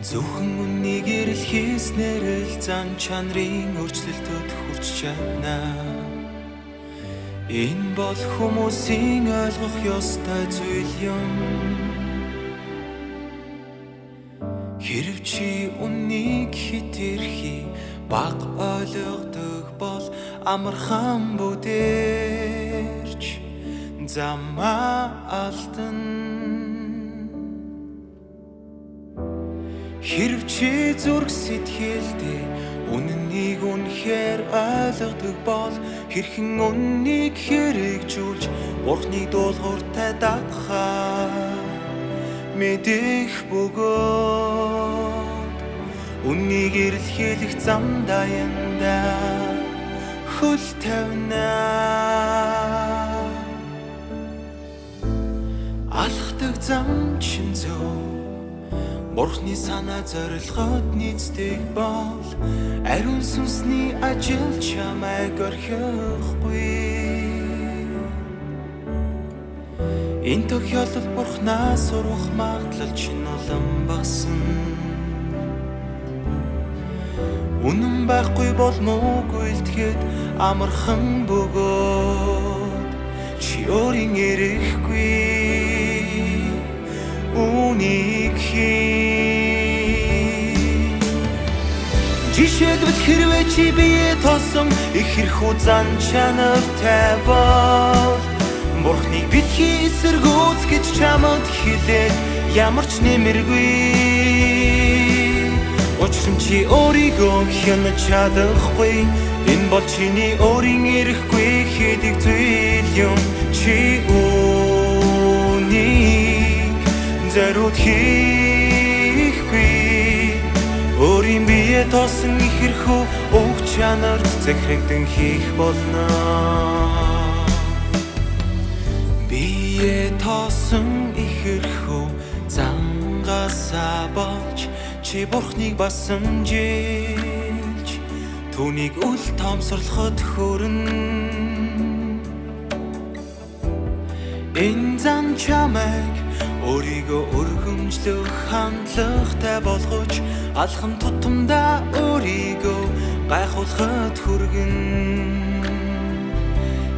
Зөвхөн үннийг ирэл хийснээр л зан чанарын өөрчлөлтөд хүрч чадна. Энэ бол хүмүүсийн ойлгох ёстой зүйл юм. Хэрв чи үннийг хэтэрхий баг ойлгодог бол амархан бүдэрч замаа алдана. Хэрв чи зүрх сэтгэлдээ үннийг үнэхээр ойлгодог бол хэрхэн үннийг хэрэгжүүлж Бурхныг дуулууртай дагахаа мэдэх бөгөөд үннийг эрэлхийлэх зам даяндаа хөл тавина. Алхдаг зам чин зөв Бурхны санаа зорилгод нийцдэг бол ариун сүнсний ажил чамайг орхихгүй. Энэ тохиолдолд Бурхнаас сурах магадлал чинь улам багасна. Үнэн байхгүй бол муугүй л тэгэхэд амархан бөгөөд чи өөрийн эрэхгүй үнийг жишээлбэл хэрвээ чи бие тоосон их хэрхүү зан чанартай бол Бурхныг битгий эсэргүүц гэж чамд хэлээд ямар ч нэмэргүй. Учир нь чи өөрийгөө хянаж чадахгүй. Энэ бол чиний өөрийн эрэхгүй хийдэг зүйл юм. Чи үнийг зориуд хийхгүй. Өөрийн бие тоосон их хэрхүү уг чанарт захирагдсан хийх болно. Бие тоосон их хэрхүү зангаасаа болж чи Бурхныг басамжилж түүнийг үл тоомсорлоход хүрнэ. Энэ зан чамайг өөрийгөө өргөмжлөх хандлагатай болгож алхам тутамдаа өөрийгөө гайхуулахад хүргэн.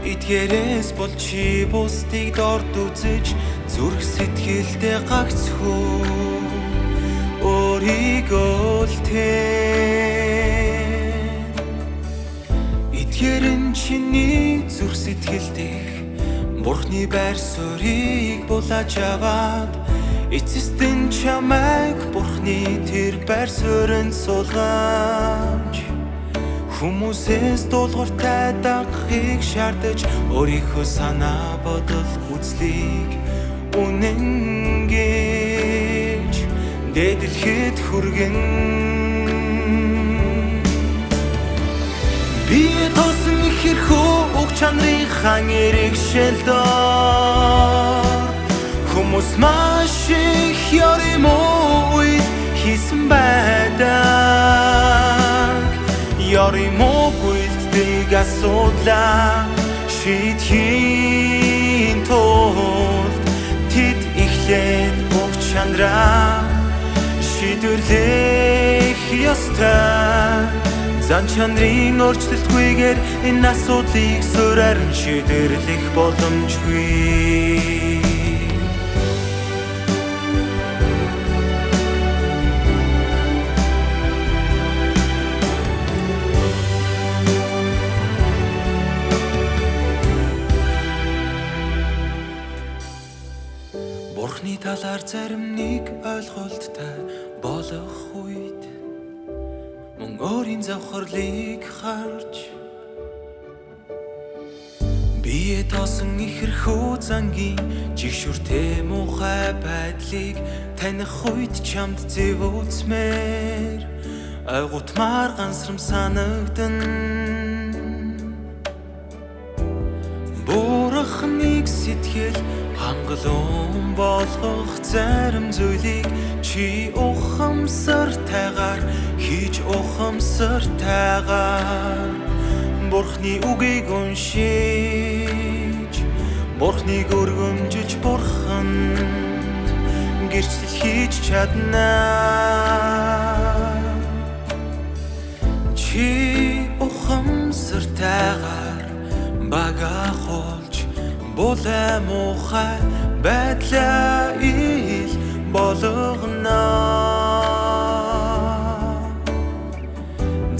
Эдгээрээс бол чи бусдыг дорд үзэж зүрх сэтгэлдээ гагцхүү өөрийгөө л тэн. Эдгээр нь чиний зүрх сэтгэлдээ Бурхны байр суурийг булааж аваад эцэстэн чамайг Бурхны тэр байр суурьнд суулгаж хүмүүсээс дуулууртай дагахыг шаардаж өөрийнхөө санаа бодол үзлийг үнэнгээж дэдэлхэд хүргэн. Бие тоосон их хэрхүү уг чанарынхаа иргэшэлдор хүмүүс маш их ярим үйл хийсэн байдаг. Ярим үйлдэлийг асуудлаа шийдэхийн тулд тэд эхлээд уг чанараа шийдвэрлэх ёстой. Зан чанарын өөрчлөлтгүйгээр энэ асуудлыг суураар нь шийдвэрлэх боломжгүй. Бурхны талаар зарим нэг ойлголттой болох үед мөн өөрийн завхарлыг харж бие тоосон их хэрхүү зангийн жигшүүртэй муухай байдлыг таних үед чамд зэвүүлсмээр ойгутмаар гансрам санагдана. Бурхныг сэтгэл хангалуун болгох зарим зүйлийг чи ухамсартайгаар хийж ухамсартайгаар Бурхны үгийг уншиж Бурхныг өргөмжилж Бурханд гэрчлэл хийж чадна. Чи ухамсартайгаар багахуулж булай муухай байдлаа ил болгоно.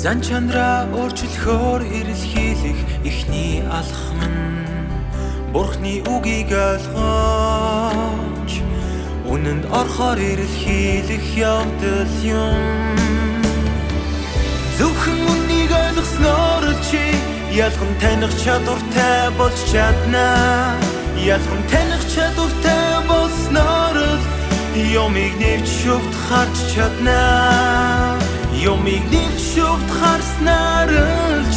Зан чанараа өөрчлөхөөр эрэлхийлэх ихний алхам нь Бурхны үгийг ойлгож үнэнд орохоор эрэлхийлэх явдал юм. Зөвхөн үнийг ойлгосноор чи ялхан таних чадвартай болж чаднаа. Ялхан таних чадвартай болсноор юмыг нэвч шүвт харж чаднаа. Юмыг нэвч шүвт харснаар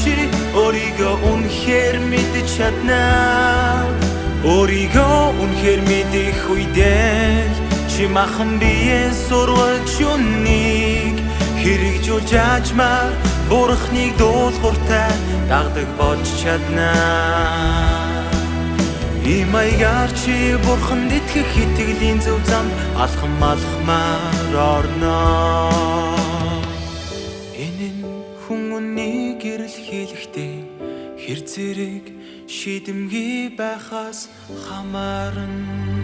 чи өөрийгөө үнэхээр мэдэж чаднаа. Өөрийгөө үнэхээр мэдэх үедээ чи махан биеэ сурвалж үнийг хэрэгжүүлж аажмаар Бурхныг дуулууртай дагдаг болж чаднаа. Ийм маягаар чи Бурханд итгэх итгэлийн зөв замд алхмаар орно. Энэ нь хүн үнийг эрэлхийлэхдээ хэр зэрэг шийдэмгий байхаас хамаарна.